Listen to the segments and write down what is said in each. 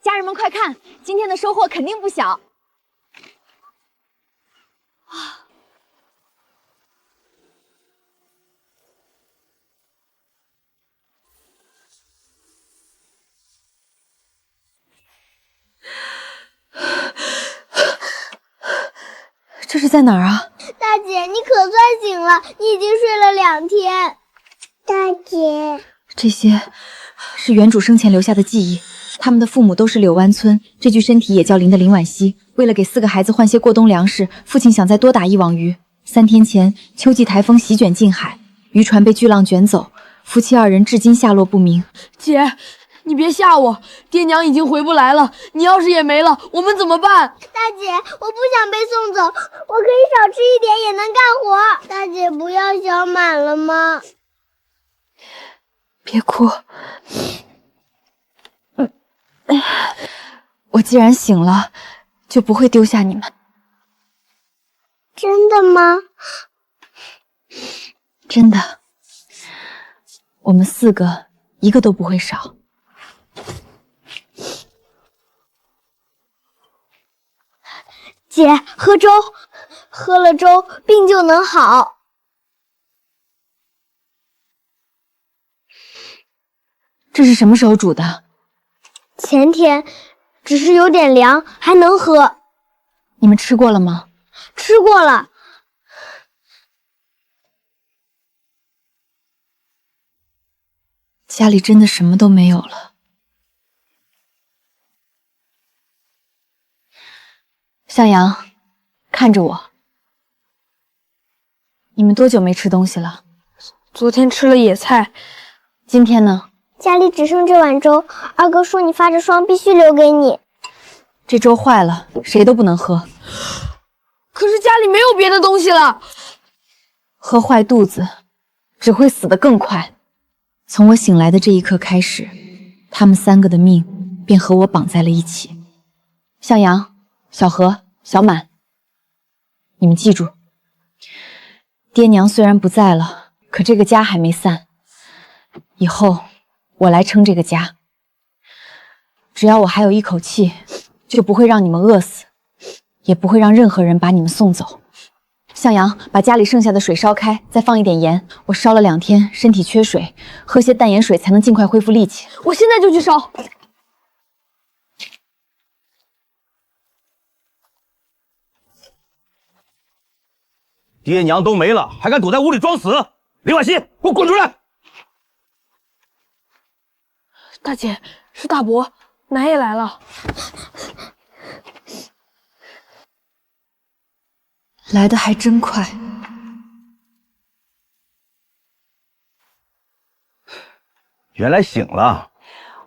家人们快看，今天的收获肯定不小。这是在哪儿啊？大姐，你可算醒了，你已经睡了2天。大姐，这些是原主生前留下的记忆。他们的父母都是柳湾村，这具身体也叫林的林婉熙。为了给4个孩子换些过冬粮食，父亲想再多打一网鱼。3天前，秋季台风席卷近海，渔船被巨浪卷走，夫妻2人至今下落不明。姐，你别吓我，爹娘已经回不来了。你要是也没了，我们怎么办？大姐，我不想被送走，我可以少吃一点也能干活。大姐，不要小满了吗？别哭。我既然醒了，就不会丢下你们。真的吗？真的。我们4个一个都不会少。姐，喝粥，喝了粥病就能好。这是什么时候煮的？前天，只是有点凉，还能喝。你们吃过了吗？吃过了。家里真的什么都没有了。向阳，看着我。你们多久没吃东西了？昨天吃了野菜，今天呢？家里只剩这碗粥，二哥说你发着霜，必须留给你。这粥坏了，谁都不能喝。可是家里没有别的东西了。喝坏肚子，只会死得更快。从我醒来的这一刻开始，他们3个的命便和我绑在了一起。向阳、小何、小满，你们记住，爹娘虽然不在了，可这个家还没散。以后我来撑这个家，只要我还有一口气，就不会让你们饿死，也不会让任何人把你们送走。向阳，把家里剩下的水烧开，再放一点盐。我烧了2天，身体缺水，喝些淡盐水才能尽快恢复力气。我现在就去烧。爹娘都没了，还敢躲在屋里装死？林婉熙，给我滚出来！大姐，是大伯，奶也来了。来的还真快。原来醒了。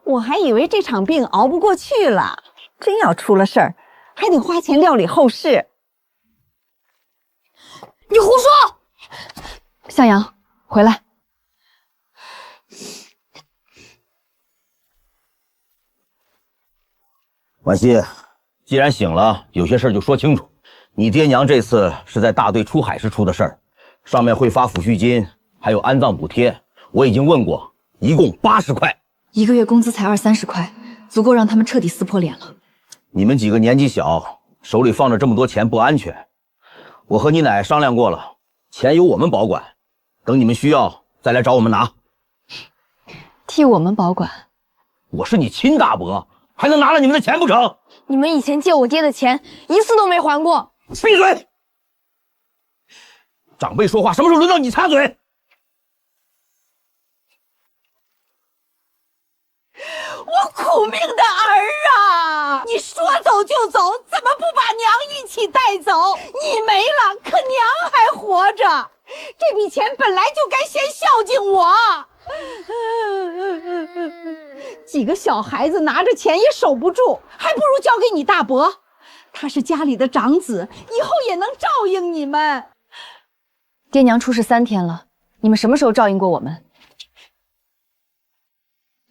我还以为这场病熬不过去了，真要出了事儿，还得花钱料理后事。你胡说！向阳，回来。婉熙，既然醒了，有些事就说清楚。你爹娘这次是在大队出海时出的事儿，上面会发抚恤金，还有安葬补贴。我已经问过，一共80块，1个月工资才20-30块，足够让他们彻底撕破脸了。你们几个年纪小，手里放着这么多钱不安全。我和你奶商量过了，钱由我们保管，等你们需要再来找我们拿。替我们保管？我是你亲大伯，还能拿了你们的钱不成？你们以前借我爹的钱，一次都没还过。闭嘴！长辈说话，什么时候轮到你插嘴？我苦命的儿啊！你说走就走，怎么不把娘一起带走？你没了，可娘还活着。这笔钱本来就该先孝敬我。几个小孩子拿着钱也守不住，还不如交给你大伯。他是家里的长子，以后也能照应你们。爹娘出事3天了，你们什么时候照应过我们？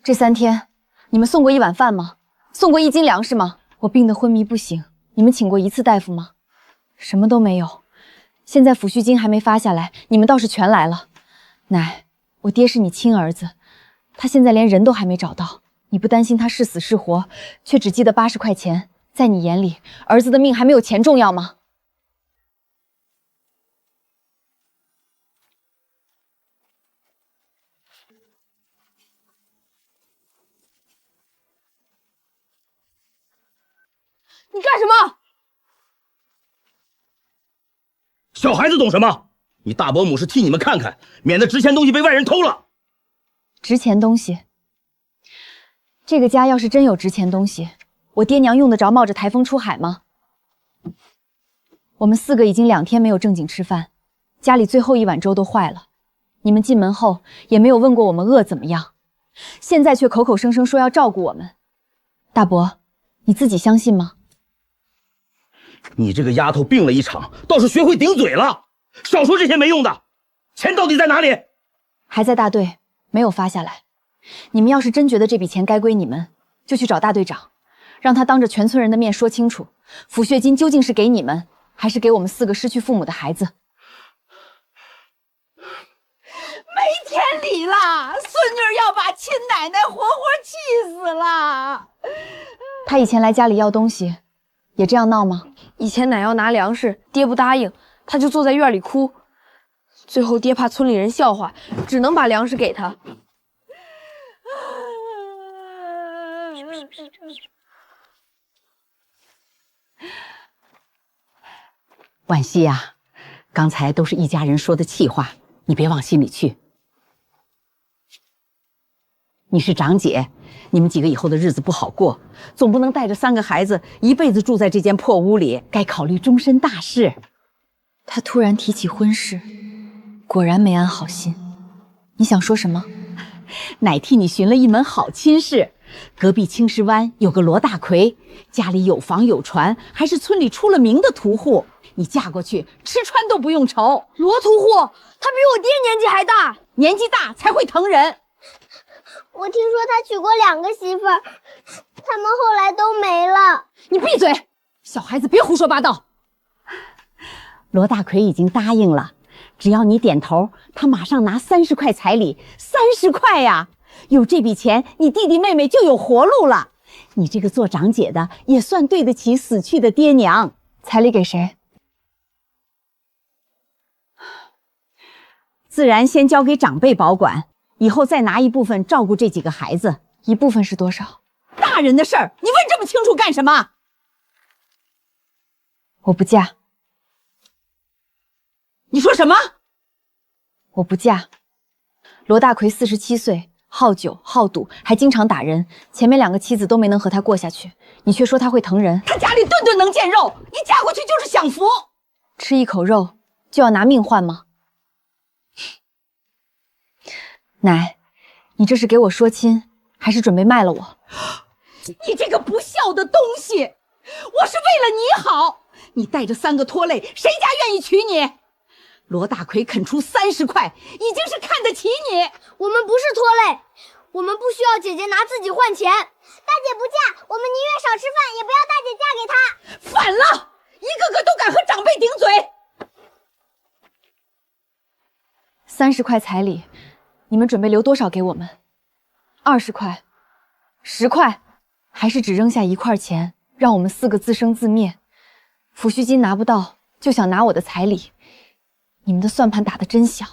这3天，你们送过1碗饭吗？送过1斤粮食吗？我病得昏迷不醒，你们请过1次大夫吗？什么都没有。现在抚恤金还没发下来，你们倒是全来了。奶，我爹是你亲儿子，他现在连人都还没找到，你不担心他是死是活，却只记得80块钱，在你眼里，儿子的命还没有钱重要吗？你干什么？小孩子懂什么？你大伯母是替你们看看，免得值钱东西被外人偷了。值钱东西？这个家要是真有值钱东西，我爹娘用得着冒着台风出海吗？我们4个已经2天没有正经吃饭，家里最后一碗粥都坏了。你们进门后也没有问过我们饿怎么样，现在却口口声声说要照顾我们。大伯，你自己相信吗？你这个丫头病了一场，倒是学会顶嘴了。少说这些没用的，钱到底在哪里？还在大队，没有发下来。你们要是真觉得这笔钱该归你们，就去找大队长，让他当着全村人的面说清楚，抚恤金究竟是给你们，还是给我们4个失去父母的孩子。没天理啦！孙女要把亲奶奶活活气死了。他以前来家里要东西，也这样闹吗？以前奶要拿粮食，爹不答应，他就坐在院里哭。最后爹怕村里人笑话，只能把粮食给他。婉熙呀，刚才都是一家人说的气话，你别往心里去。你是长姐，你们几个以后的日子不好过，总不能带着3个孩子一辈子住在这间破屋里，该考虑终身大事。他突然提起婚事，果然没安好心。你想说什么？乃替你寻了一门好亲事，隔壁青石湾有个罗大奎，家里有房有船，还是村里出了名的屠户。你嫁过去，吃穿都不用愁。罗屠户，他比我爹年纪还大，年纪大才会疼人。我听说他娶过2个媳妇儿，他们后来都没了。你闭嘴，小孩子别胡说八道。罗大奎已经答应了，只要你点头，他马上拿30块彩礼。30块呀！有这笔钱，你弟弟妹妹就有活路了。你这个做长姐的也算对得起死去的爹娘。彩礼给谁？自然先交给长辈保管，以后再拿一部分照顾这几个孩子。一部分是多少？大人的事儿，你问这么清楚干什么？我不嫁。你说什么？我不嫁。罗大奎47岁，好酒好赌，还经常打人，前面2个妻子都没能和他过下去，你却说他会疼人。他家里顿顿能见肉，你嫁过去就是享福。吃一口肉就要拿命换吗？奶，你这是给我说亲，还是准备卖了我？你这个不孝的东西！我是为了你好，你带着3个拖累，谁家愿意娶你？罗大奎肯出30块，已经是看得起你。我们不是拖累，我们不需要姐姐拿自己换钱。大姐不嫁，我们宁愿少吃饭，也不要大姐嫁给他。反了，一个个都敢和长辈顶嘴。30块彩礼，你们准备留多少给我们？20块？10块？还是只扔下1块钱，让我们4个自生自灭？抚恤金拿不到，就想拿我的彩礼，你们的算盘打得真响。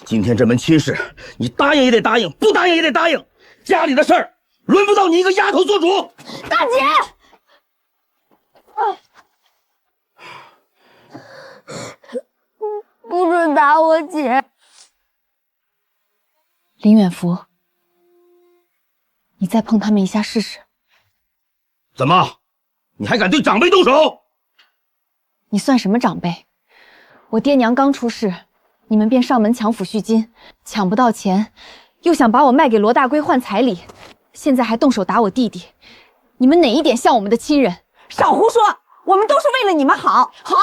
今天这门亲事，你答应也得答应，不答应也得答应。家里的事儿，轮不到你一个丫头做主。大姐，不准打我姐。林远福，你再碰他们一下试试。怎么，你还敢对长辈动手？你算什么长辈？我爹娘刚出事，你们便上门抢抚恤金，抢不到钱，又想把我卖给罗大贵换彩礼，现在还动手打我弟弟，你们哪一点像我们的亲人？少胡说，我们都是为了你们好。好，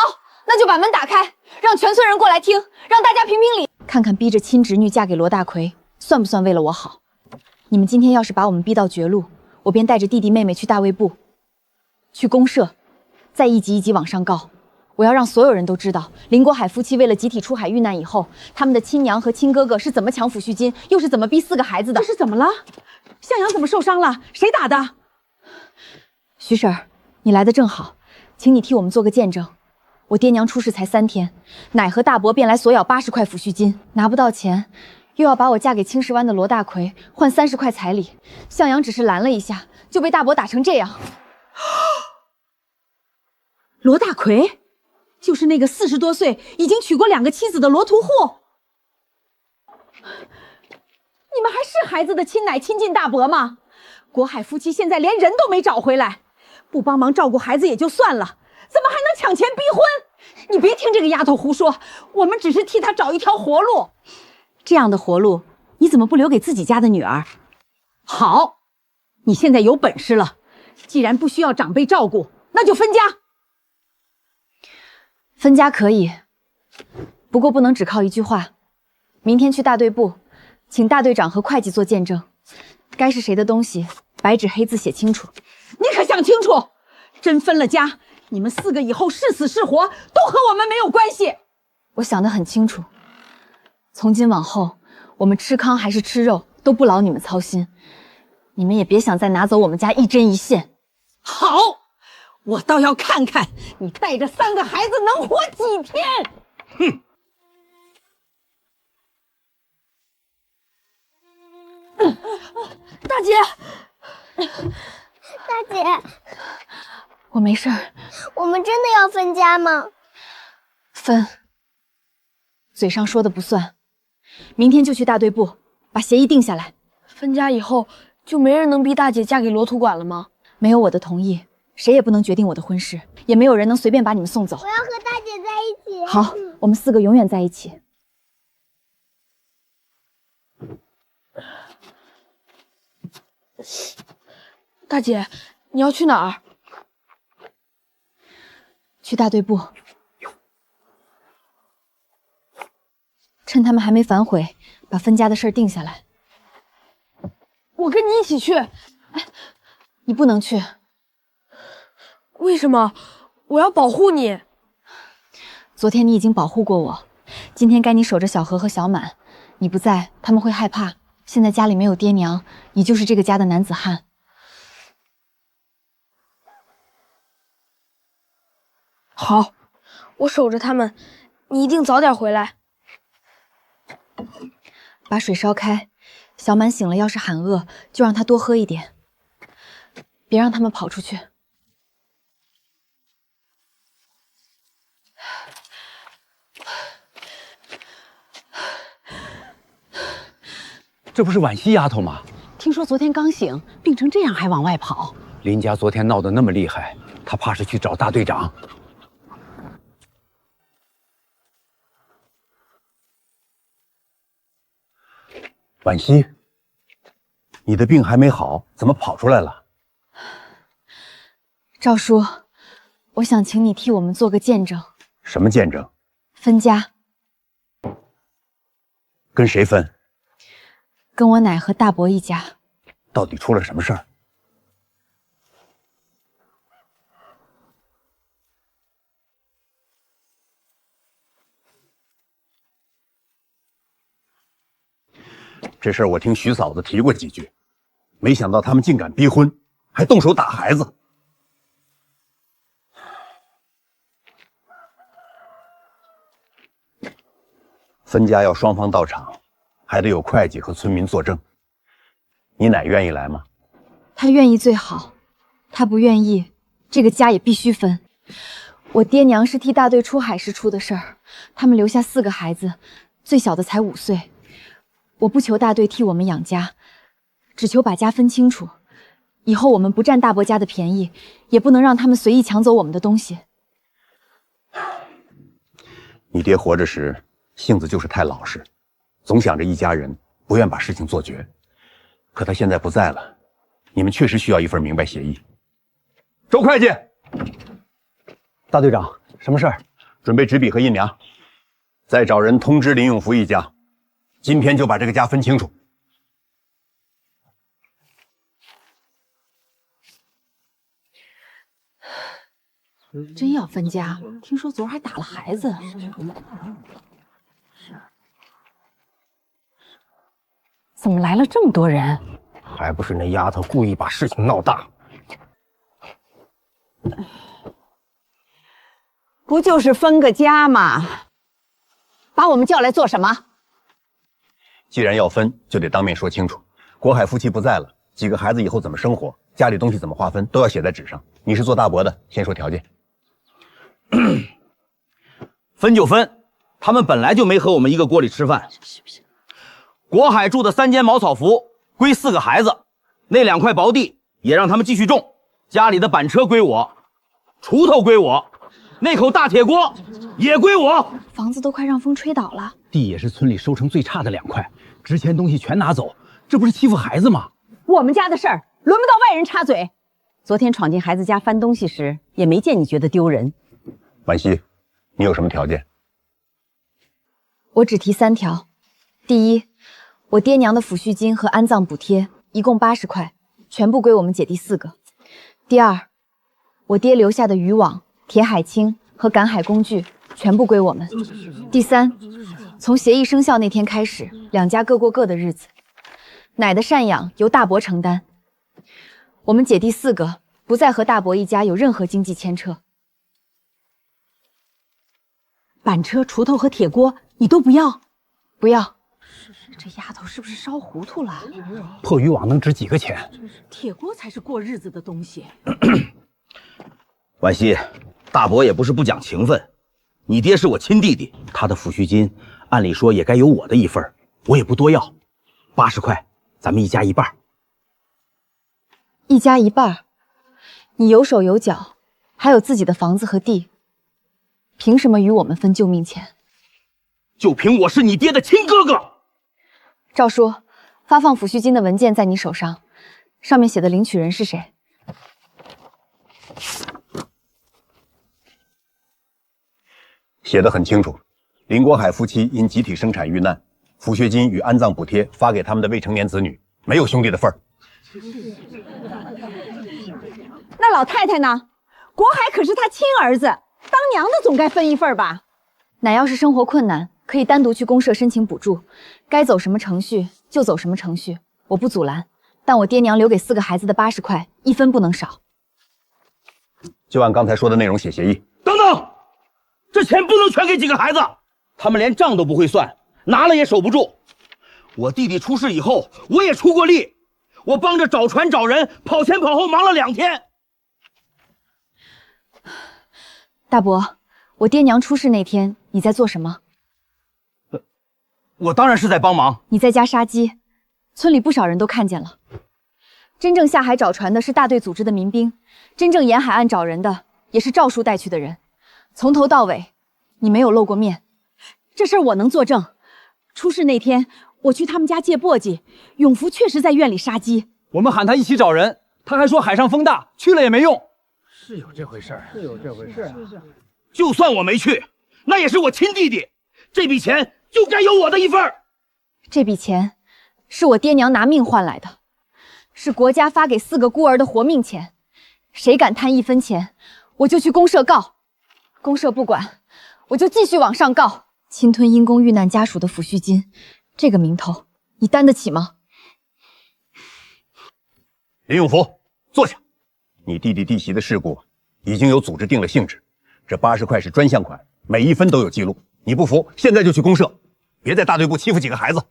那就把门打开，让全村人过来听，让大家评评理，看看逼着亲侄女嫁给罗大奎，算不算为了我好？你们今天要是把我们逼到绝路，我便带着弟弟妹妹去大卫部，去公社，再一级一级往上告。我要让所有人都知道，林国海夫妻为了集体出海遇难以后，他们的亲娘和亲哥哥是怎么抢抚恤金，又是怎么逼4个孩子的。这是怎么了？向阳怎么受伤了？谁打的？徐婶儿，你来的正好，请你替我们做个见证。我爹娘出事才3天，奶和大伯便来索要80块抚恤金，拿不到钱，又要把我嫁给青石湾的罗大奎换30块彩礼。向阳只是拦了一下，就被大伯打成这样。罗大奎，就是那个40多岁已经娶过2个妻子的罗屠户。你们还是孩子的亲奶亲近大伯吗？国海夫妻现在连人都没找回来，不帮忙照顾孩子也就算了，怎么还能抢钱逼婚？你别听这个丫头胡说，我们只是替她找一条活路。这样的活路，你怎么不留给自己家的女儿？好，你现在有本事了，既然不需要长辈照顾，那就分家。分家可以，不过不能只靠一句话。明天去大队部，请大队长和会计做见证，该是谁的东西，白纸黑字写清楚。你可想清楚，真分了家，你们4个以后是死是活都和我们没有关系。我想得很清楚，从今往后，我们吃糠还是吃肉都不劳你们操心，你们也别想再拿走我们家一针一线。好，我倒要看看你带着3个孩子能活几天。哼！大姐，大姐，我没事儿。我们真的要分家吗？分，嘴上说的不算。明天就去大队部，把协议定下来。分家以后就没人能逼大姐嫁给罗土管了吗？没有我的同意，谁也不能决定我的婚事，也没有人能随便把你们送走。我要和大姐在一起。好，我们4个永远在一起。大姐，你要去哪儿？去大队部，趁他们还没反悔，把分家的事儿定下来。我跟你一起去。你不能去。为什么？我要保护你。昨天你已经保护过我，今天该你守着小何和小满。你不在，他们会害怕。现在家里没有爹娘，你就是这个家的男子汉。好，我守着他们，你一定早点回来。把水烧开，小满醒了要是喊饿，就让他多喝一点，别让他们跑出去。这不是婉溪丫头吗？听说昨天刚醒，病成这样还往外跑。林家昨天闹得那么厉害，她怕是去找大队长。婉溪，你的病还没好，怎么跑出来了？赵叔，我想请你替我们做个见证。什么见证？分家。跟谁分？跟我奶和大伯一家。到底出了什么事儿？这事儿我听徐嫂子提过几句，没想到他们竟敢逼婚，还动手打孩子。分家要双方到场，还得有会计和村民作证。你奶愿意来吗？他愿意最好，他不愿意，这个家也必须分。我爹娘是替大队出海时出的事儿，他们留下4个孩子，最小的才5岁。我不求大队替我们养家，只求把家分清楚。以后我们不占大伯家的便宜，也不能让他们随意抢走我们的东西。你爹活着时性子就是太老实，总想着一家人，不愿把事情做绝。可他现在不在了，你们确实需要一份明白协议。周会计，大队长，什么事儿？准备纸笔和印梁，再找人通知林永福一家，今天就把这个家分清楚。真要分家？听说昨儿还打了孩子。怎么来了这么多人？还不是那丫头故意把事情闹大。不就是分个家吗？把我们叫来做什么？既然要分，就得当面说清楚。国海夫妻不在了，几个孩子以后怎么生活，家里东西怎么划分，都要写在纸上。你是做大伯的，先说条件。分就分，他们本来就没和我们一个锅里吃饭。国海住的3间茅草房归4个孩子，那2块薄地也让他们继续种。家里的板车归我，锄头归我，那口大铁锅也归我。房子都快让风吹倒了，地也是村里收成最差的2块，值钱东西全拿走，这不是欺负孩子吗？我们家的事儿轮不到外人插嘴。昨天闯进孩子家翻东西时，也没见你觉得丢人。婉熙，你有什么条件？我只提3条。第一，我爹娘的抚恤金和安葬补贴一共80块，全部归我们姐弟4个。第二，我爹留下的渔网、铁海青和赶海工具全部归我们。第三，从协议生效那天开始，2家各过各的日子，奶的赡养由大伯承担。我们姐弟4个不再和大伯一家有任何经济牵扯。板车、锄头和铁锅你都不要？不要。这丫头是不是烧糊涂了？破渔网能值几个钱？铁锅才是过日子的东西。婉熙，大伯也不是不讲情分，你爹是我亲弟弟，他的抚恤金按理说也该有我的一份，我也不多要，80块，咱们一家一半。一家一半？你有手有脚，还有自己的房子和地，凭什么与我们分救命钱？就凭我是你爹的亲哥哥。赵叔，发放抚恤金的文件在你手上，上面写的领取人是谁？写得很清楚，林国海夫妻因集体生产遇难，抚恤金与安葬补贴发给他们的未成年子女，没有兄弟的份儿。那老太太呢？国海可是他亲儿子，当娘的总该分一份吧？奶要是生活困难，可以单独去公社申请补助，该走什么程序就走什么程序，我不阻拦。但我爹娘留给4个孩子的80块，一分不能少。就按刚才说的内容写协议。等等，这钱不能全给几个孩子，他们连账都不会算，拿了也守不住。我弟弟出事以后，我也出过力，我帮着找船找人，跑前跑后忙了2天。大伯，我爹娘出事那天你在做什么？我当然是在帮忙。你在家杀鸡，村里不少人都看见了。真正下海找船的是大队组织的民兵，真正沿海岸找人的也是赵叔带去的人。从头到尾，你没有露过面。这事儿我能作证。出事那天，我去他们家借簸箕，永福确实在院里杀鸡。我们喊他一起找人，他还说海上风大，去了也没用。是有这回事儿，就算我没去，那也是我亲弟弟，这笔钱就该有我的一份。这笔钱是我爹娘拿命换来的，是国家发给4个孤儿的活命钱。谁敢贪1分钱，我就去公社告。公社不管，我就继续往上告。侵吞因公遇难家属的抚恤金，这个名头你担得起吗？林永福，坐下。你弟弟弟媳的事故已经有组织定了性质，这80块是专项款，每1分都有记录。你不服，现在就去公社，别在大队部欺负几个孩子。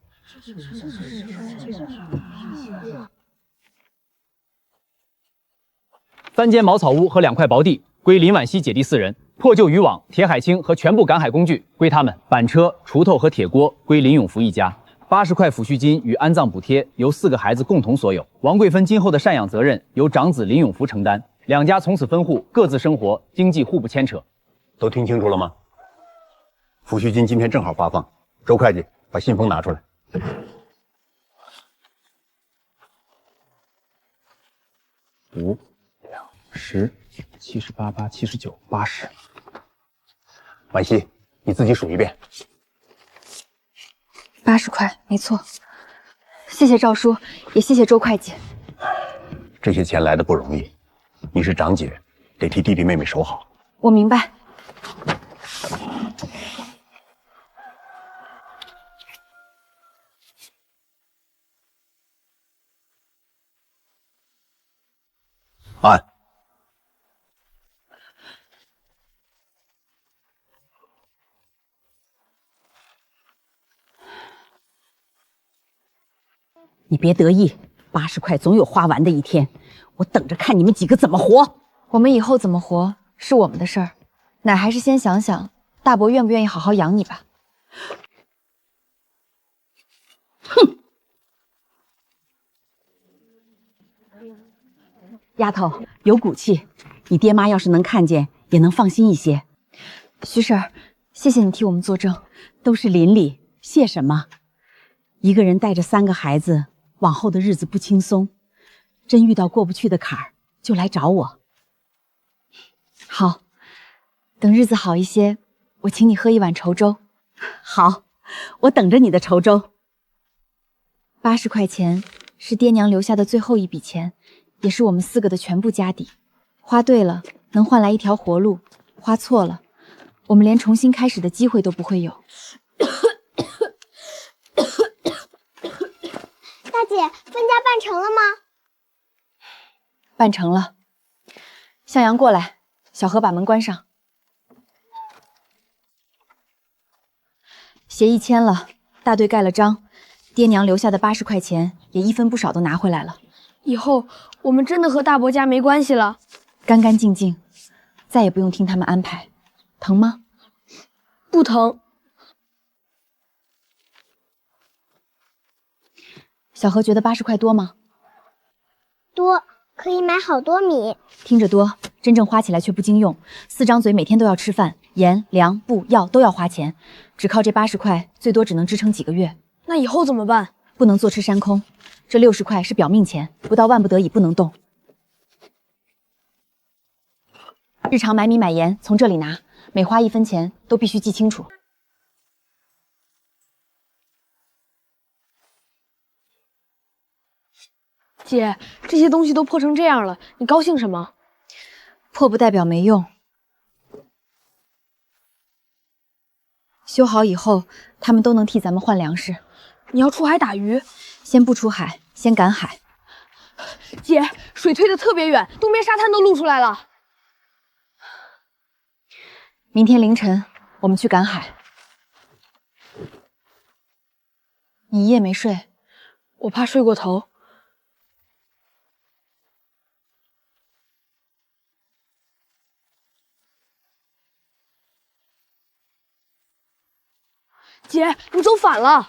3间茅草屋和2块薄地归林婉熙姐弟4人，破旧渔网、铁海青和全部赶海工具归他们，板车、锄头和铁锅归林永福一家。80块抚恤金与安葬补贴由4个孩子共同所有，王贵芬今后的赡养责任由长子林永福承担。2家从此分户，各自生活，经济互不牵扯。都听清楚了吗？抚恤金今天正好发放，周会计把信封拿出来。5、10、78、79、80。婉熙，你自己数一遍。 80块，没错。谢谢赵叔，也谢谢周会计。这些钱来的不容易，你是长姐，得替弟弟妹妹守好。我明白。按。你别得意，80块总有花完的一天，我等着看你们几个怎么活。我们以后怎么活是我们的事儿，奶还是先想想大伯愿不愿意好好养你吧。哼！丫头有骨气，你爹妈要是能看见，也能放心一些。徐婶儿，谢谢你替我们作证。都是邻里，谢什么？一个人带着3个孩子，往后的日子不轻松。真遇到过不去的坎儿，就来找我。好，等日子好一些，我请你喝一碗稠粥。好，我等着你的稠粥。80块钱是爹娘留下的最后一笔钱，也是我们4个的全部家底。花对了，能换来一条活路；花错了，我们连重新开始的机会都不会有。大姐，分家办成了吗？办成了。向阳过来，小何把门关上。协议签了，大队盖了章，爹娘留下的80块钱也一分不少都拿回来了。以后我们真的和大伯家没关系了，干干净净，再也不用听他们安排。疼吗？不疼。小何觉得80块多吗？多，可以买好多米。听着多，真正花起来却不经用。4张嘴每天都要吃饭，盐、粮、布、药都要花钱，只靠这80块，最多只能支撑几个月。那以后怎么办？不能坐吃山空。这60块是表命钱，不到万不得已不能动。日常买米买盐从这里拿，每花1分钱都必须记清楚。姐，这些东西都破成这样了，你高兴什么？破不代表没用。修好以后，他们都能替咱们换粮食。你要出海打鱼？先不出海，先赶海。姐，水推得特别远，东边沙滩都露出来了。明天凌晨我们去赶海。你一夜没睡？我怕睡过头。姐，你走反了。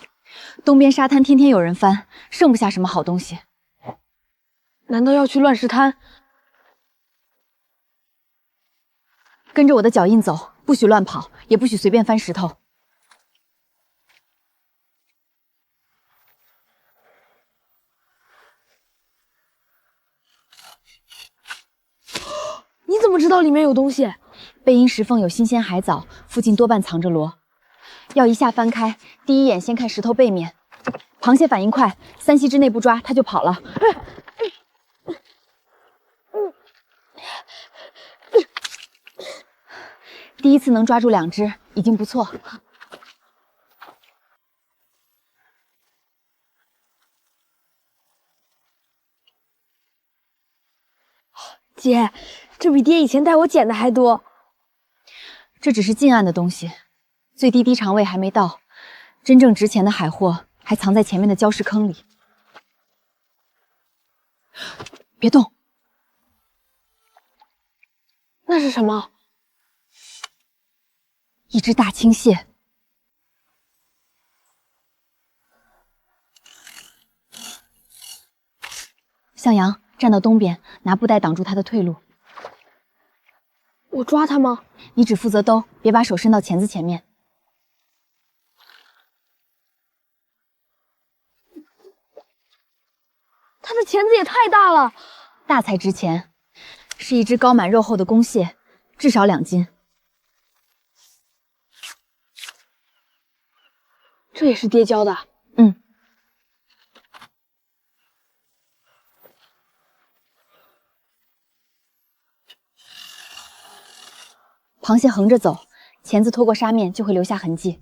东边沙滩天天有人翻，剩不下什么好东西。难道要去乱石滩？跟着我的脚印走，不许乱跑，也不许随便翻石头。你怎么知道里面有东西？背阴石缝有新鲜海藻，附近多半藏着螺。要一下翻开，第一眼先看石头背面。螃蟹反应快，3息之内不抓它就跑了。第一次能抓住2只，已经不错。姐，这比爹以前带我捡的还多。这只是近岸的东西，最低肠位还没到，真正值钱的海货还藏在前面的礁石坑里。别动！那是什么？一只大青蟹。向阳，站到东边，拿布袋挡住它的退路。我抓它吗？你只负责兜，别把手伸到钳子前面。它的钳子也太大了，大才值钱，是一只高满肉厚的公蟹，至少2斤。这也是爹教的。嗯。螃蟹横着走，钳子拖过沙面就会留下痕迹。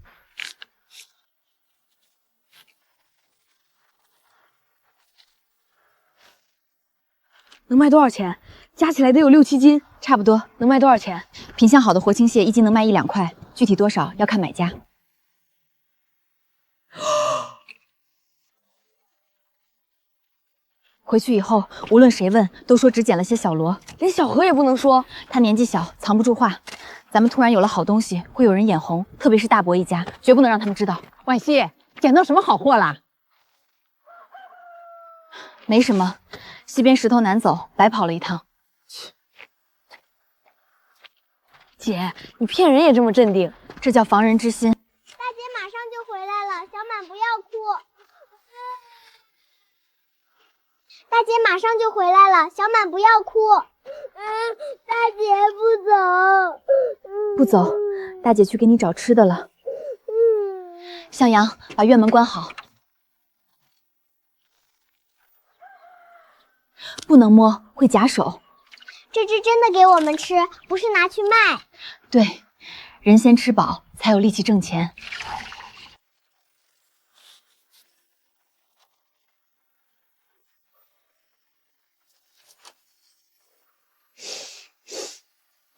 能卖多少钱？加起来得有6、7斤，差不多。能卖多少钱？品相好的活青蟹1斤能卖1、2块，具体多少要看买家。回去以后，无论谁问，都说只捡了些小螺，连小何也不能说。他年纪小，藏不住话。咱们突然有了好东西，会有人眼红，特别是大伯一家，绝不能让他们知道。婉熙，捡到什么好货啦？没什么，西边石头难走，白跑了一趟。姐，你骗人也这么镇定，这叫防人之心。大姐马上就回来了，小满不要哭。大姐马上就回来了，小满不要哭。大姐不走。不走，大姐去给你找吃的了。向阳，把院门关好。不能摸，会夹手。这只真的给我们吃，不是拿去卖。对，人先吃饱，才有力气挣钱。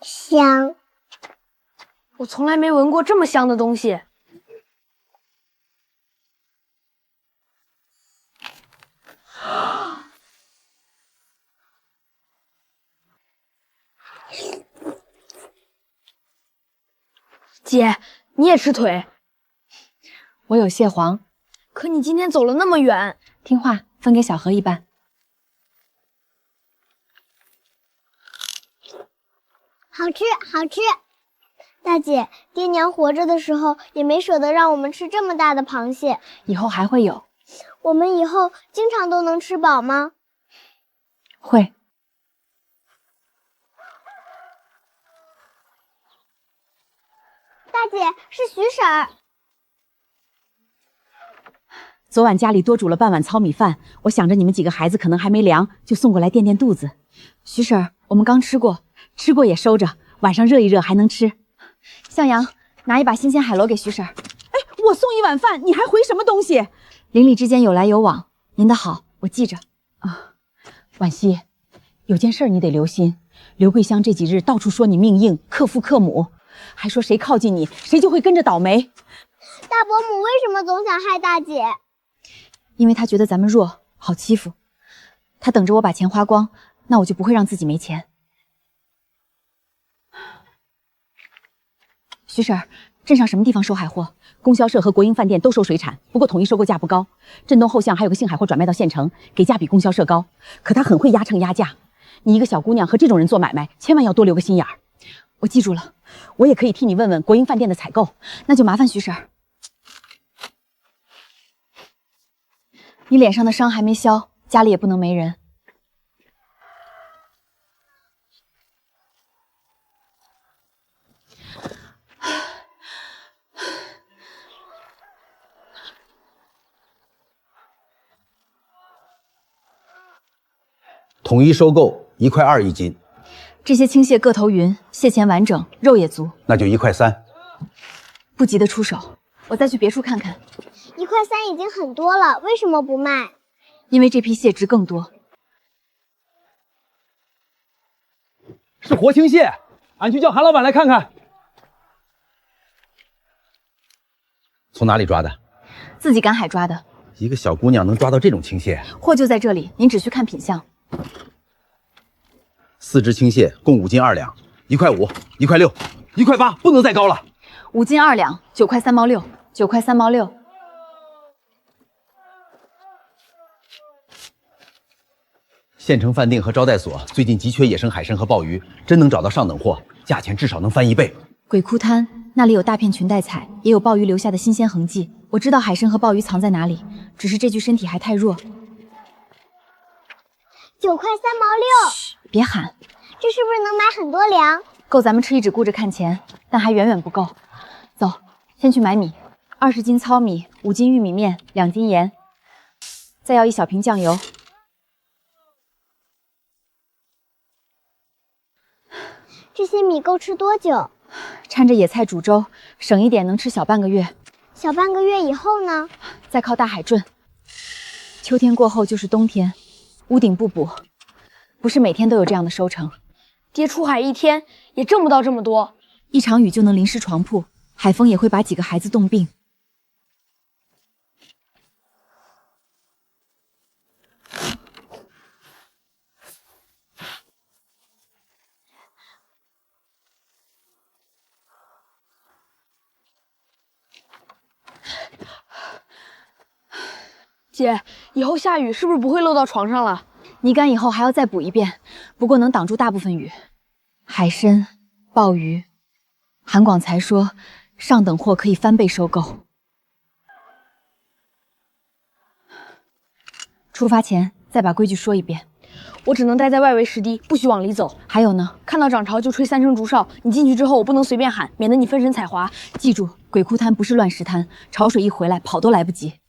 香，我从来没闻过这么香的东西。姐，你也吃腿？我有蟹黄，可你今天走了那么远，听话，分给小何一半。好吃，好吃。大姐，爹娘活着的时候也没舍得让我们吃这么大的螃蟹，以后还会有。我们以后经常都能吃饱吗？会。大姐，是徐婶儿。昨晚家里多煮了半碗糙米饭，我想着你们几个孩子可能还没凉，就送过来垫垫肚子。徐婶儿，我们刚吃过也收着，晚上热一热还能吃。向阳，拿一把新鲜海螺给徐婶儿。哎，我送一碗饭，你还回什么东西？邻里之间有来有往，您的好我记着。啊，婉熙，有件事你得留心。刘桂香这几日到处说你命硬，克父克母，还说谁靠近你，谁就会跟着倒霉。大伯母为什么总想害大姐？因为他觉得咱们弱，好欺负。他等着我把钱花光，那我就不会让自己没钱。徐婶儿，镇上什么地方收海货？供销社和国营饭店都收水产，不过统一收购价不高。镇东后巷还有个姓海货转卖到县城，给价比供销社高，可他很会压秤压价。你一个小姑娘和这种人做买卖，千万要多留个心眼儿。我记住了，我也可以替你问问国营饭店的采购，那就麻烦徐婶儿。你脸上的伤还没消，家里也不能没人。统一收购1.2块一斤，这些青蟹个头匀，蟹钳完整，肉也足，那就1.3块。不急得出手，我再去别处看看。1.3块已经很多了，为什么不卖？因为这批蟹值更多。是活青蟹，俺去叫韩老板来看看。从哪里抓的？自己赶海抓的。一个小姑娘能抓到这种青蟹？货就在这里，您只需看品相。4只青蟹共5斤2两，1.5块、1.6块、1.8块，不能再高了。5斤2两，9块3毛6，9块3毛6。县城饭店和招待所最近急缺野生海参和鲍鱼，真能找到上等货，价钱至少能翻1倍。鬼窟滩那里有大片裙带彩，也有鲍鱼留下的新鲜痕迹。我知道海参和鲍鱼藏在哪里，只是这具身体还太弱。9块3毛6，别喊，这是不是能买很多粮？够咱们吃一只顾着看钱，但还远远不够。走，先去买米，20斤糙米，5斤玉米面，2斤盐，再要1小瓶酱油。这些米够吃多久？掺着野菜煮粥，省一点能吃小半个月。小半个月以后呢？再靠大海赚。秋天过后就是冬天，屋顶不补，不是每天都有这样的收成。爹出海一天也挣不到这么多，一场雨就能淋湿床铺，海风也会把几个孩子冻病。姐，以后下雨是不是不会漏到床上了？泥干以后还要再补一遍，不过能挡住大部分雨。海参、鲍鱼，韩广才说上等货可以翻倍收购。出发前再把规矩说一遍。我只能待在外围石堤，不许往里走。还有呢，看到涨潮就吹3声竹哨，你进去之后我不能随便喊，免得你分神踩滑。记住，鬼窟滩不是乱石滩，潮水一回来跑都来不及。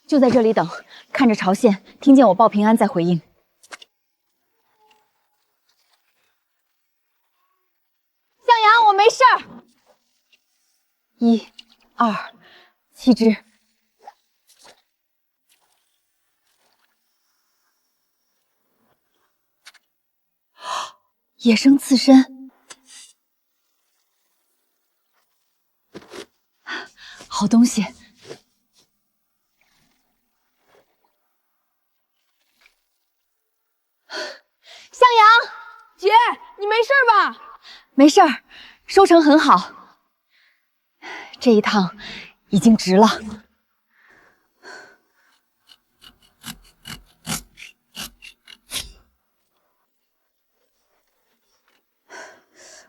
就在这里等，看着潮线，听见我报平安再回应。向阳，我没事儿。1、2、7只。野生刺参，好东西。向阳，姐，你没事吧？没事儿，收成很好。这一趟已经值了。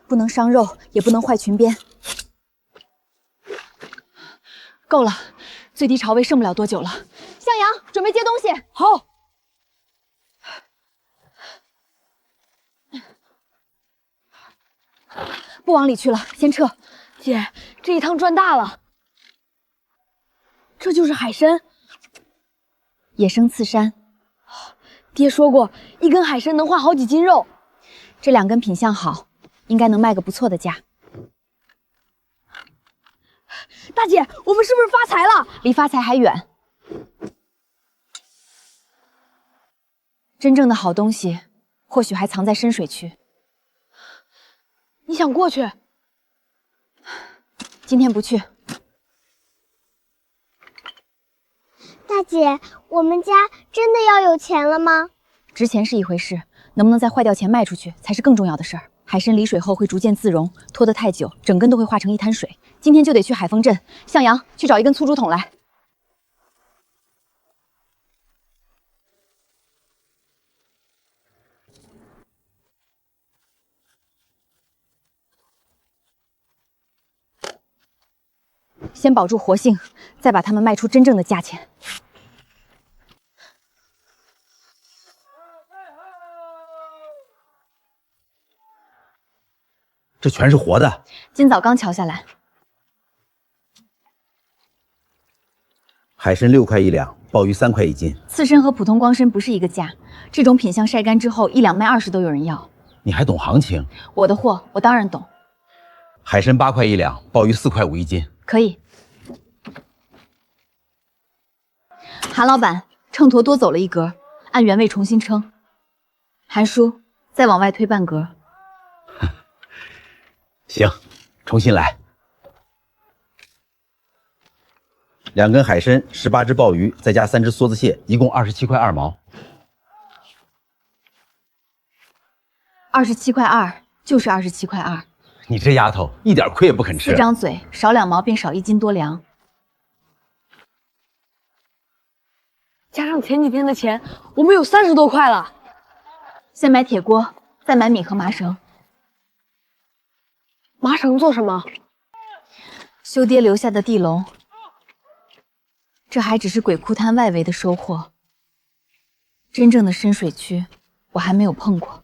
不能伤肉，也不能坏裙边。够了，最低潮位剩不了多久了。向阳，准备接东西。好。不往里去了，先撤。姐，这一趟赚大了。这就是海参，野生刺参。爹说过，一根海参能换好几斤肉。这2根品相好，应该能卖个不错的价。大姐，我们是不是发财了？离发财还远。真正的好东西，或许还藏在深水区。你想过去？今天不去。大姐，我们家真的要有钱了吗？值钱是一回事，能不能在坏掉前卖出去，才是更重要的事儿。海参离水后会逐渐自溶，拖得太久，整根都会化成一滩水。今天就得去海丰镇，向阳去找一根粗竹筒来。先保住活性，再把它们卖出真正的价钱。这全是活的。今早刚瞧下来。海参6块1两，鲍鱼3块1斤。刺参和普通光参不是一个价，这种品相晒干之后1两卖20都有人要。你还懂行情？我的货我当然懂。海参8块1两，鲍鱼4块51斤。可以。韩老板，秤砣多走了1格，按原位重新称。韩叔，再往外推半格。行，重新来。2根海参，18只鲍鱼，再加3只梭子蟹，一共27块2毛。27块2，就是27块2。你这丫头一点亏也不肯吃。4张嘴，少2毛便少1斤多粮。加上前几天的钱，我们有30多块了。先买铁锅，再买米和麻绳。麻绳做什么？修爹留下的地笼。这还只是鬼窟滩外围的收获，真正的深水区我还没有碰过。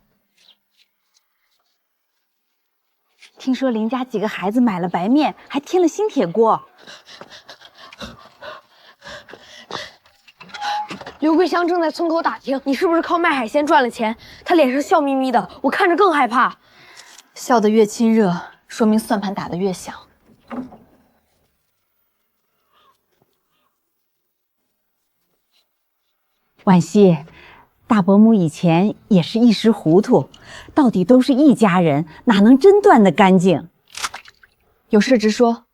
听说林家几个孩子买了白面，还添了新铁锅。刘桂香正在村口打听，你是不是靠卖海鲜赚了钱？她脸上笑眯眯的，我看着更害怕。笑得越亲热，说明算盘打得越响。婉惜，大伯母以前也是一时糊涂，到底都是一家人，哪能真断得干净？有事直说。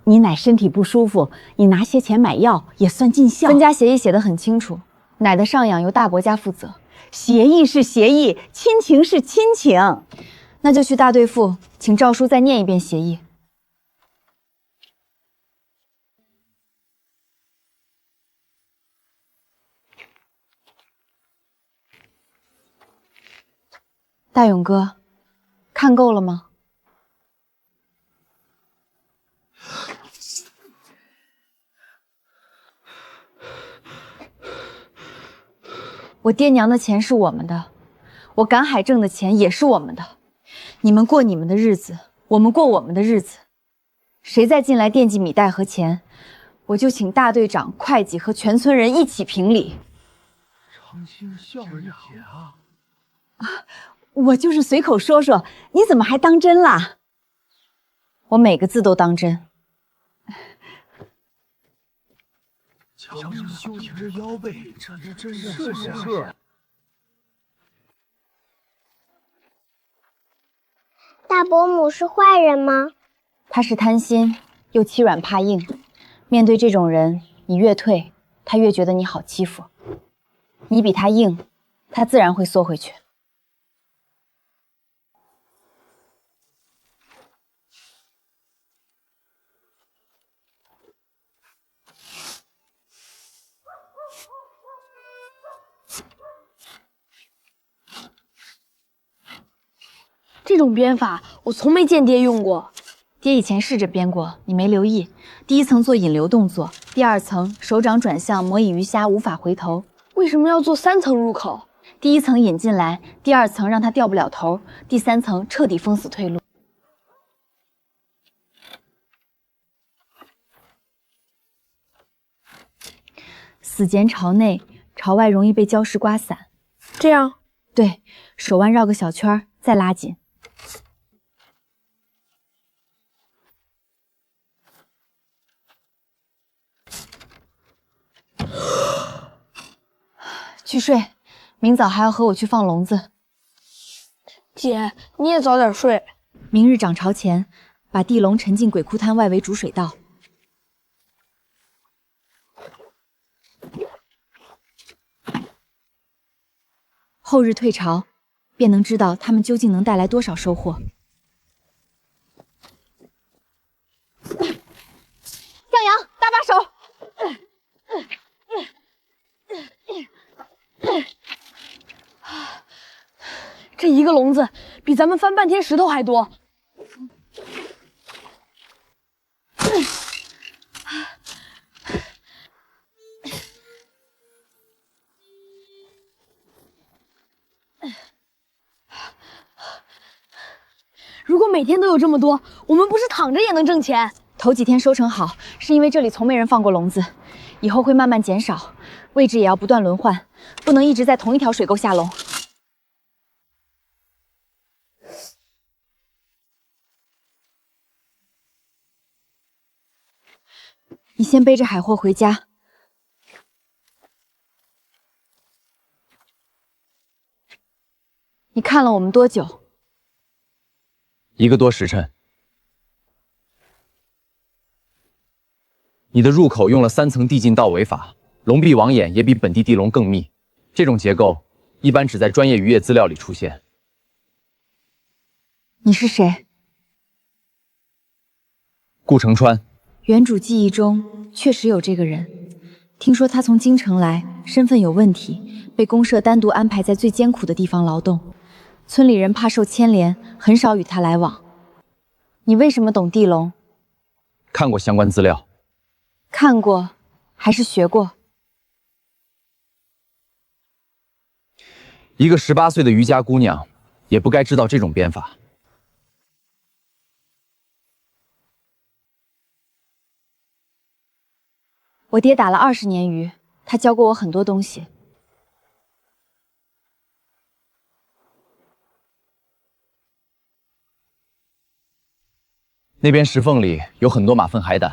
你奶身体不舒服，你拿些钱买药也算尽孝。分家协议写得很清楚，奶的上养由大伯家负责。协议是协议，亲情是亲情。那就去大队副，请赵叔再念一遍协议。大勇哥，看够了吗？我爹娘的钱是我们的，我赶海挣的钱也是我们的。你们过你们的日子，我们过我们的日子。谁再进来惦记米袋和钱，我就请大队长、会计和全村人一起评理。长兴孝人也啊！我就是随口说说，你怎么还当真啦？我每个字都当真。强生修挺着腰背，这真是。大伯母是坏人吗？他是贪心又欺软怕硬，面对这种人，你越退，他越觉得你好欺负。你比他硬，他自然会缩回去。这种编法我从没见爹用过。爹以前试着编过，你没留意。第一层做引流动作，第二层手掌转向模拟鱼虾无法回头。为什么要做3层入口？第一层引进来，第二层让它掉不了头，第三层彻底封死退路。死茧朝内，朝外容易被礁石刮散。这样，对，手腕绕个小圈，再拉紧。去睡，明早还要和我去放笼子。姐，你也早点睡。明日涨潮前，把地笼沉进鬼窟滩外围主水道。后日退潮，便能知道它们究竟能带来多少收获。向阳，搭把手。这一个笼子比咱们翻半天石头还多。如果每天都有这么多，我们不是躺着也能挣钱？头几天收成好，是因为这里从没人放过笼子，以后会慢慢减少，位置也要不断轮换，不能一直在同一条水沟下笼。你先背着海货回家。你看了我们多久？1个多时辰。你的入口用了3层递进到尾法，笼壁网眼也比本地地笼更密。这种结构一般只在专业渔业资料里出现。你是谁？顾承川。原主记忆中确实有这个人，听说他从京城来，身份有问题，被公社单独安排在最艰苦的地方劳动。村里人怕受牵连，很少与他来往。你为什么懂地笼？看过相关资料。看过，还是学过？一个18岁的渔家姑娘，也不该知道这种编法。我爹打了20年鱼，他教过我很多东西。那边石缝里有很多马粪海胆，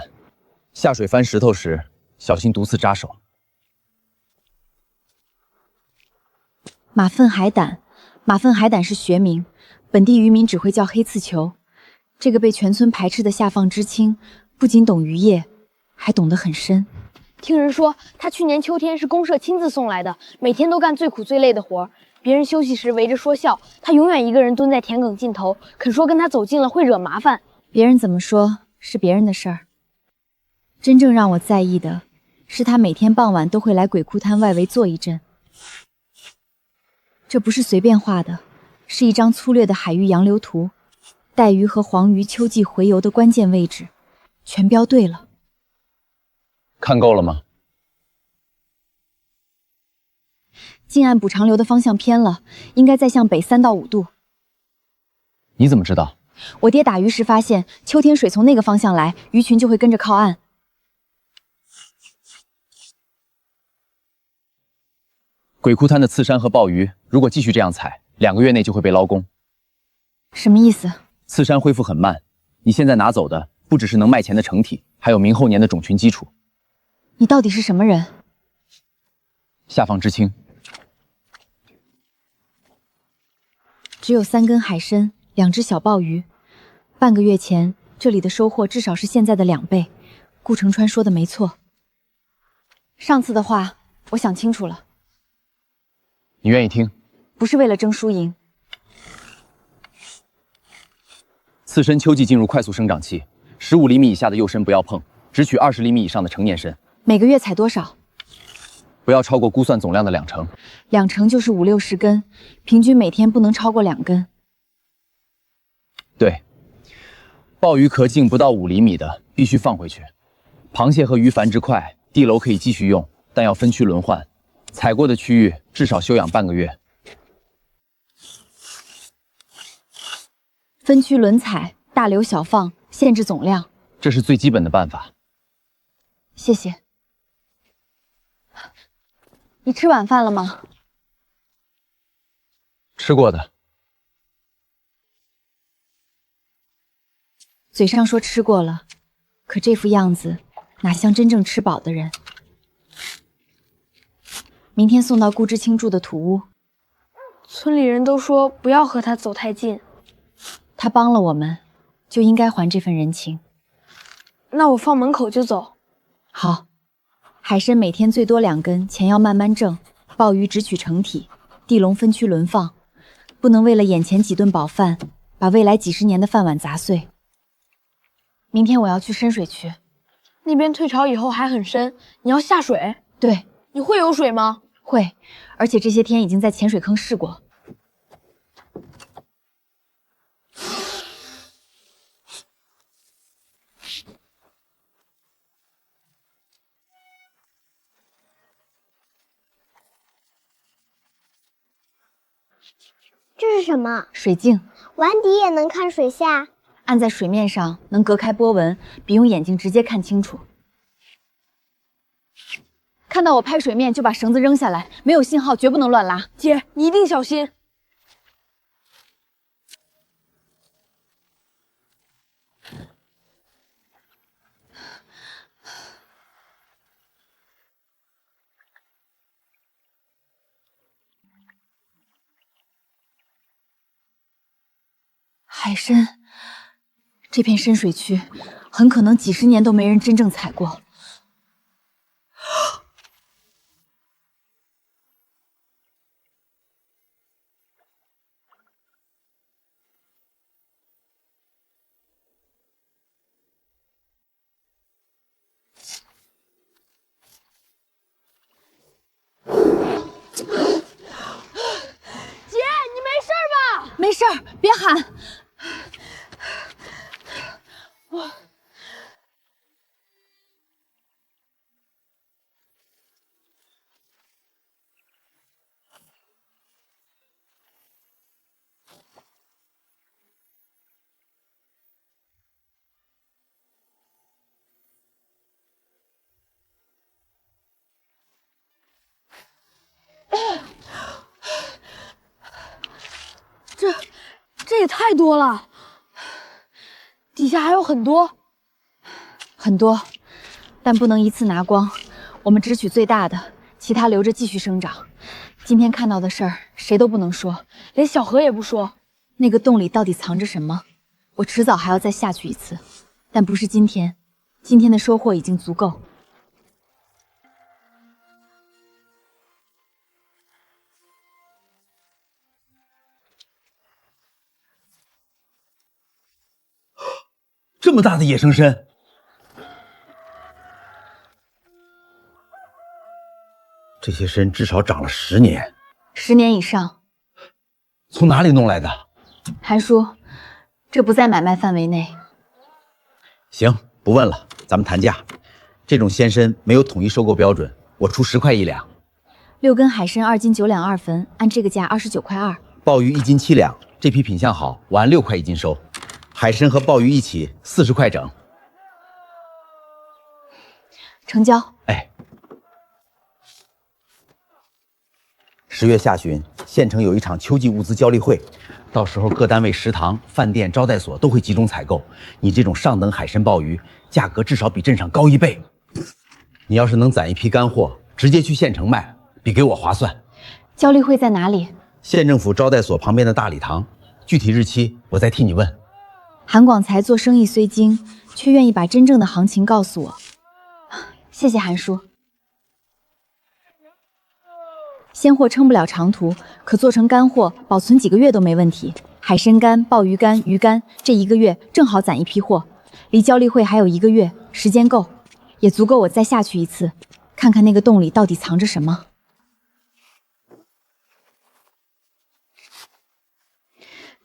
下水翻石头时小心毒刺扎手。马粪海胆，马粪海胆是学名，本地渔民只会叫黑刺球。这个被全村排斥的下放知青，不仅懂渔业，还懂得很深。听人说，他去年秋天是公社亲自送来的，每天都干最苦最累的活，别人休息时围着说笑，他永远一个人蹲在田埂尽头，肯说跟他走近了会惹麻烦。别人怎么说是别人的事儿，真正让我在意的是他每天傍晚都会来鬼窟滩外围坐一阵。这不是随便画的，是一张粗略的海域洋流图，带鱼和黄鱼秋季洄游的关键位置全标对了。看够了吗？近岸补长流的方向偏了，应该再向北3到5度。你怎么知道？我爹打鱼时发现，秋天水从那个方向来，鱼群就会跟着靠岸。鬼窟滩的刺珊和鲍鱼，如果继续这样采，2个月内就会被捞工。什么意思？刺珊恢复很慢，你现在拿走的不只是能卖钱的成体，还有明后年的种群基础。你到底是什么人？下放知青。只有3根海参，2只小鲍鱼。半个月前，这里的收获至少是现在的2倍。顾承川说的没错。上次的话，我想清楚了。你愿意听？不是为了争输赢。刺参秋季进入快速生长期，15厘米以下的幼参不要碰，只取20厘米以上的成年参。每个月采多少？不要超过估算总量的2成。2成就是50、60根，平均每天不能超过2根。对，鲍鱼壳径不到5厘米的必须放回去。螃蟹和鱼繁殖快，地楼可以继续用，但要分区轮换。采过的区域至少休养半个月。分区轮采，大流小放，限制总量，这是最基本的办法。谢谢。你吃晚饭了吗？吃过的。嘴上说吃过了，可这副样子哪像真正吃饱的人。明天送到顾知青住的土屋。村里人都说不要和他走太近。他帮了我们，就应该还这份人情。那我放门口就走。好。海参每天最多2根，钱要慢慢挣。鲍鱼只取成体，地笼分区轮放，不能为了眼前几顿饱饭，把未来几10年的饭碗砸碎。明天我要去深水区，那边退潮以后还很深，你要下水？对。你会游水吗？会，而且这些天已经在潜水坑试过。这是什么？水镜。碗底也能看水下？按在水面上能隔开波纹，比用眼睛直接看清楚。看到我拍水面就把绳子扔下来，没有信号绝不能乱拉。姐，你一定小心。海参，这片深水区很可能几10年都没人真正采过。没事儿，别喊。这也太多了。底下还有很多，很多，但不能一次拿光。我们只取最大的，其他留着继续生长。今天看到的事儿，谁都不能说，连小何也不说。那个洞里到底藏着什么？我迟早还要再下去一次，但不是今天。今天的收获已经足够。这么大的野生参，这些参至少长了10年，10年以上。从哪里弄来的？韩叔，这不在买卖范围内。行，不问了，咱们谈价。这种鲜参没有统一收购标准，我出10块1两。6根海参2斤9两2分，按这个价29块2。鲍鱼1斤7两，这批品相好，我按6块1斤收。海参和鲍鱼一起40块整，成交。哎，10月下旬，县城有一场秋季物资交易会，到时候各单位食堂、饭店、招待所都会集中采购。你这种上等海参鲍鱼，价格至少比镇上高1倍。你要是能攒一批干货，直接去县城卖，比给我划算。交易会在哪里？县政府招待所旁边的大礼堂，具体日期我再替你问。韩广才做生意虽精，却愿意把真正的行情告诉我。谢谢韩叔。鲜货撑不了长途，可做成干货，保存几个月都没问题。海参干、鲍鱼干、鱼干，这1个月正好攒一批货。离交易会还有1个月，时间够，也足够我再下去一次，看看那个洞里到底藏着什么。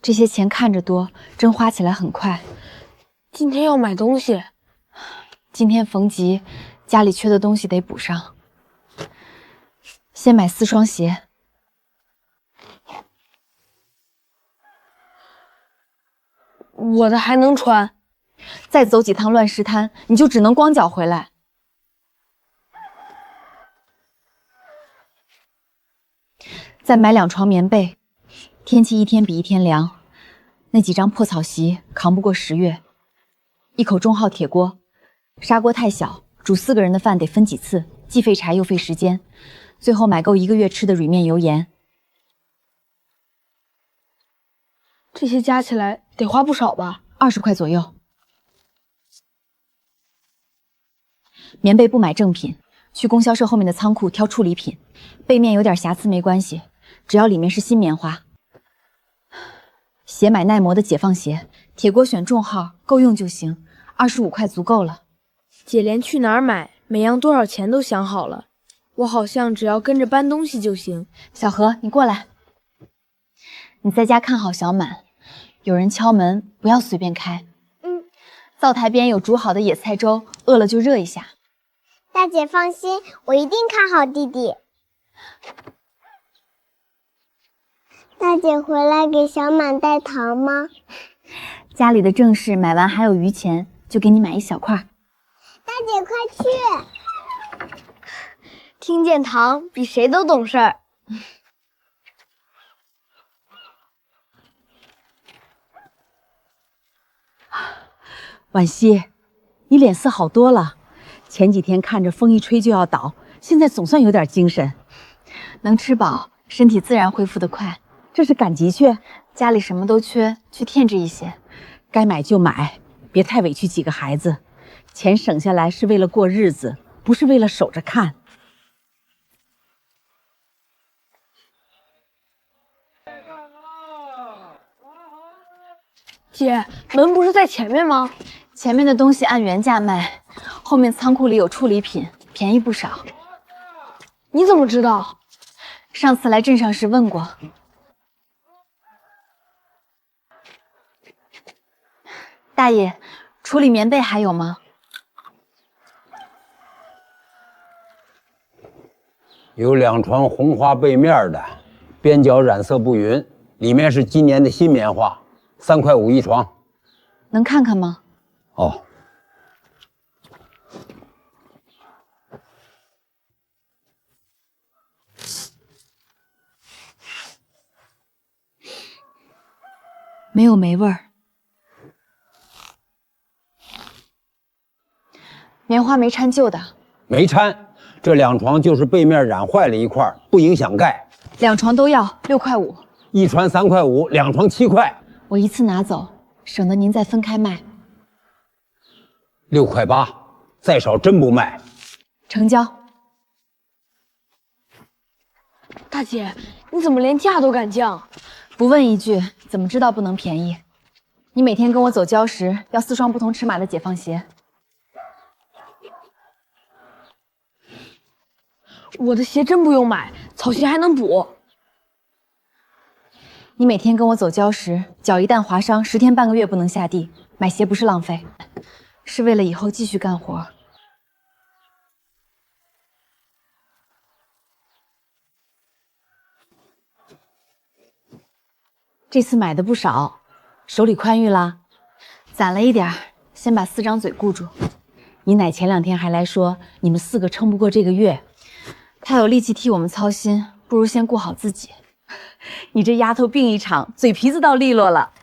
这些钱看着多，真花起来很快。今天要买东西，今天逢集，家里缺的东西得补上。先买4双鞋。我的还能穿。再走几趟乱石滩，你就只能光脚回来。再买2床棉被，天气一天比一天凉。那几张破草席扛不过10月。1口中号铁锅，砂锅太小，煮4个人的饭得分几次，既费柴又费时间。最后买够1个月吃的芮面油盐。这些加起来得花不少吧？20块左右。棉被不买正品，去供销社后面的仓库挑处理品。背面有点瑕疵没关系，只要里面是新棉花。鞋买耐磨的解放鞋，铁锅选重号，够用就行，25块足够了。姐连去哪儿买，每样多少钱都想好了。我好像只要跟着搬东西就行。小何，你过来。你在家看好小满，有人敲门不要随便开。灶台边有煮好的野菜粥，饿了就热一下。大姐放心，我一定看好弟弟。大姐回来给小满带糖吗？家里的正事买完还有余钱，就给你买一小块。大姐快去！听见糖比谁都懂事儿。婉熙，你脸色好多了。前几天看着风一吹就要倒，现在总算有点精神。能吃饱，身体自然恢复得快。这是赶集去？家里什么都缺，去添置一些。该买就买，别太委屈几个孩子。钱省下来是为了过日子，不是为了守着看。姐，门不是在前面吗？前面的东西按原价卖，后面仓库里有处理品，便宜不少。你怎么知道？上次来镇上时问过。大爷，处理棉被还有吗？有2床红花被面的，边角染色不匀，里面是今年的新棉花，3块5一床。能看看吗？哦。没有霉味儿。棉花没掺旧的。没掺，这2床就是背面染坏了一块，不影响盖。2床都要6块5，一床3块5，2床7块。我一次拿走，省得您再分开卖。6块8，再少真不卖。成交。大姐，你怎么连价都敢降？不问一句，怎么知道不能便宜？你每天跟我走礁石，要4双不同尺码的解放鞋。我的鞋真不用买，草鞋还能补。你每天跟我走礁石，脚一旦划伤，10天半个月不能下地。买鞋不是浪费，是为了以后继续干活。这次买的不少，手里宽裕啦。攒了一点儿，先把4张嘴顾住。你奶前2天还来说你们4个撑不过这个月，她有力气替我们操心，不如先顾好自己。你这丫头病一场，嘴皮子倒利落了。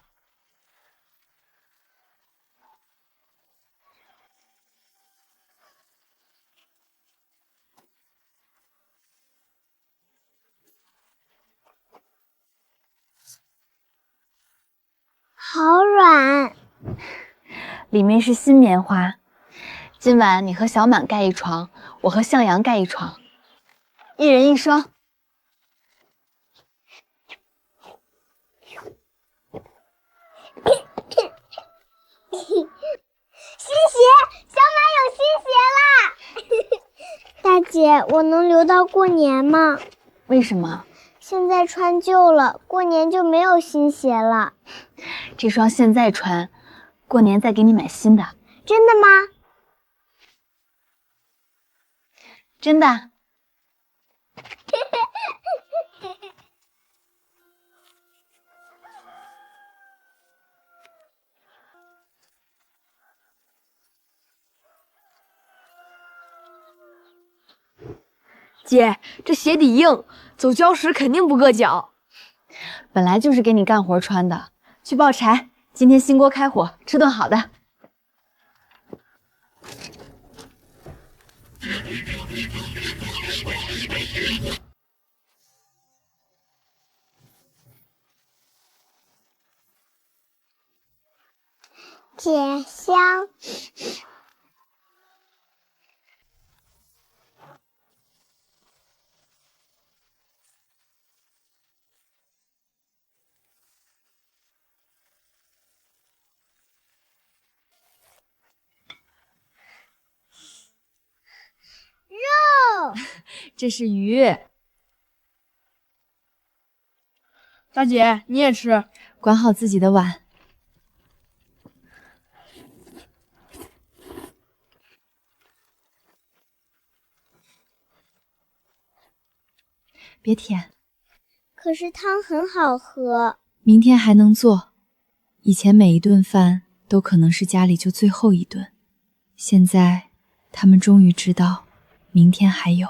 好软，里面是新棉花。今晚你和小满盖一床，我和向阳盖一床，1人1双。新鞋，小满有新鞋啦！大姐，我能留到过年吗？为什么？现在穿旧了，过年就没有新鞋了。这双现在穿，过年再给你买新的。真的吗？真的。姐，这鞋底硬，走礁石肯定不硌脚。本来就是给你干活穿的。去抱柴，今天新锅开火，吃顿好的。姐香。肉，这是鱼。大姐，你也吃，管好自己的碗。别舔。可是汤很好喝。明天还能做。以前每一顿饭都可能是家里就最后一顿，现在他们终于知道，明天还有。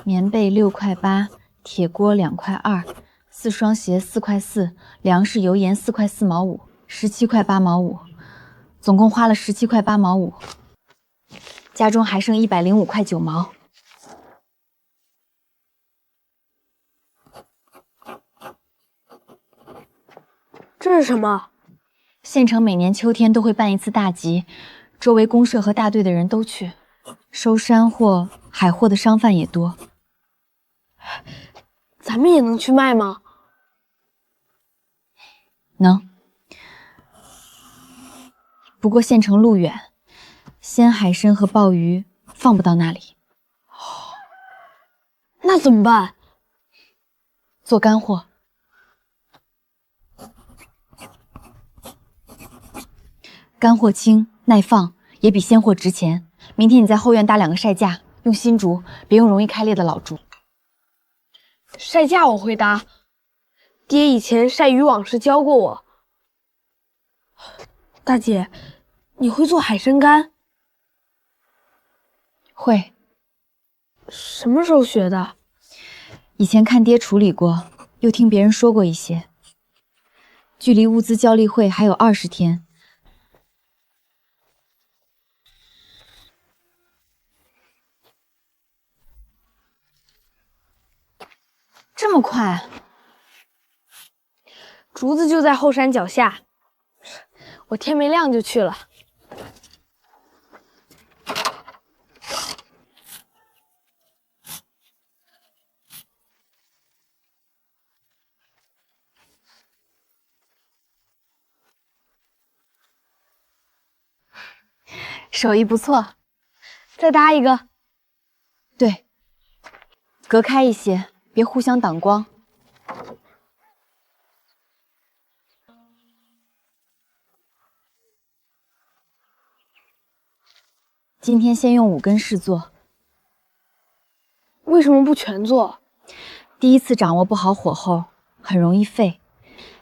棉被6块8，铁锅2块2，4双鞋4块4，粮食油盐4块4毛5，17块8毛5，总共花了17块8毛5，家中还剩105块9毛。这是什么？县城每年秋天都会办一次大集，周围公社和大队的人都去，收山货、海货的商贩也多。咱们也能去卖吗？能。不过县城路远，鲜海参和鲍鱼放不到那里。那怎么办？做干货。干货轻耐放，也比鲜货值钱。明天你在后院搭2个晒架，用新竹，别用容易开裂的老竹。晒架我会搭，爹以前晒渔网时教过我。大姐，你会做海参干？会。什么时候学的？以前看爹处理过，又听别人说过一些。距离物资交易会还有20天。这么快？竹子就在后山脚下，我天没亮就去了。手艺不错，再搭一个。对，隔开一些，别互相挡光。今天先用5根试做。为什么不全做？第一次掌握不好火候，很容易废。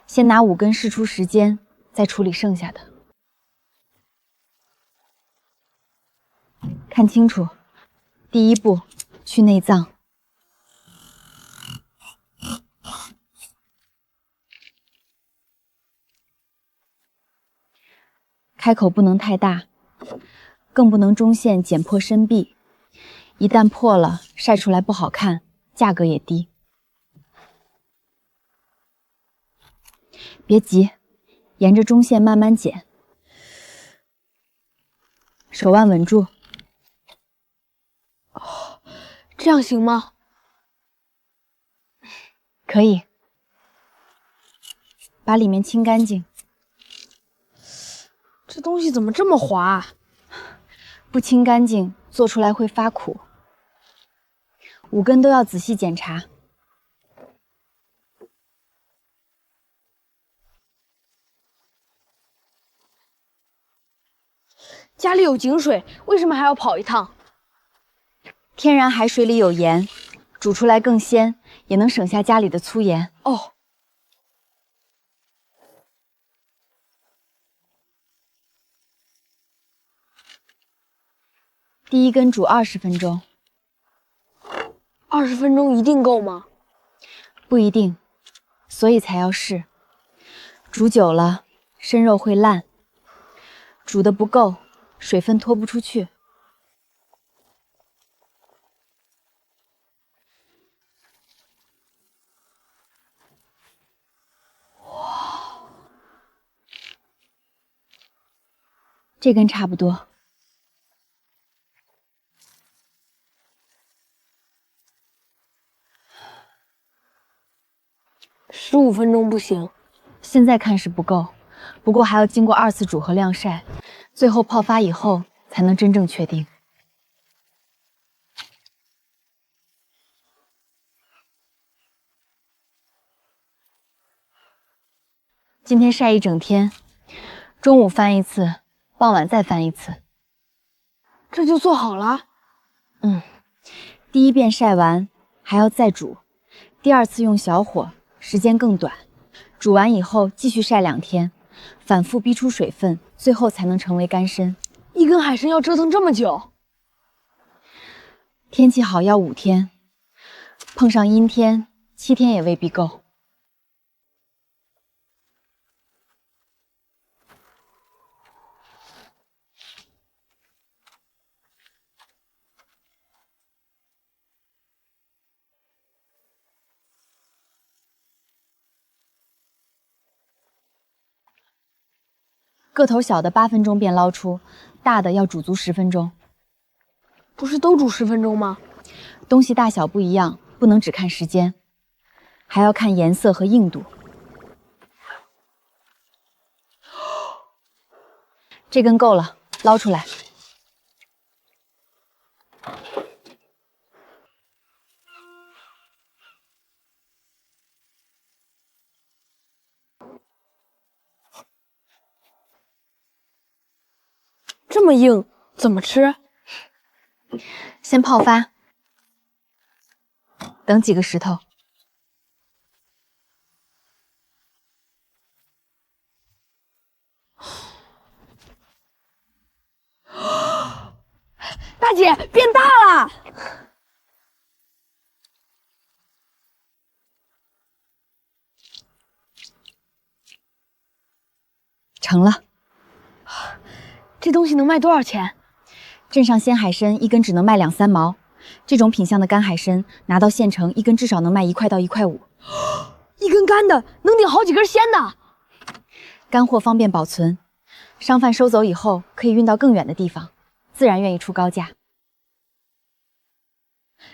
先拿5根试出时间，再处理剩下的。看清楚，第一步，去内脏。开口不能太大，更不能中线剪破深壁，一旦破了，晒出来不好看，价格也低。别急，沿着中线慢慢剪，手腕稳住。这样行吗？可以。把里面清干净。这东西怎么这么滑啊？不清干净，做出来会发苦。5根都要仔细检查。家里有井水，为什么还要跑一趟？天然海水里有盐，煮出来更鲜，也能省下家里的粗盐。哦。第一根煮20分钟。20分钟一定够吗？不一定，所以才要试。煮久了，生肉会烂；煮得不够，水分脱不出去。哇，这根差不多。15分钟不行，现在看是不够，不过还要经过2次煮和晾晒，最后泡发以后才能真正确定。今天晒一整天，中午翻一次，傍晚再翻一次。这就做好了？第一遍晒完还要再煮，第2次用小火，时间更短。煮完以后继续晒2天，反复逼出水分，最后才能成为干参。一根海参要折腾这么久？天气好要5天，碰上阴天7天也未必够。个头小的8分钟便捞出，大的要煮足10分钟。不是都煮10分钟吗？东西大小不一样，不能只看时间，还要看颜色和硬度。这根够了，捞出来。这么硬，怎么吃？先泡发，等几个石头。大姐变大了！成了。这东西能卖多少钱？镇上鲜海参一根只能卖2、3毛，这种品相的干海参拿到县城，一根至少能卖1块到1块5。一根干的能顶好几根鲜的。干货方便保存，商贩收走以后可以运到更远的地方，自然愿意出高价。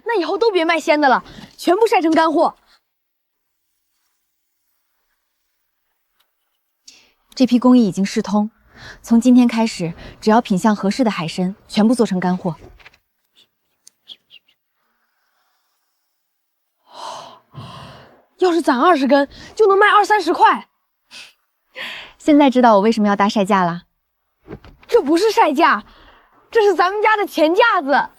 那以后都别卖鲜的了，全部晒成干货。这批工艺已经试通，从今天开始，只要品相合适的海参，全部做成干货。要是攒20根，就能卖20、30块。现在知道我为什么要搭晒架啦？这不是晒架，这是咱们家的钱架子。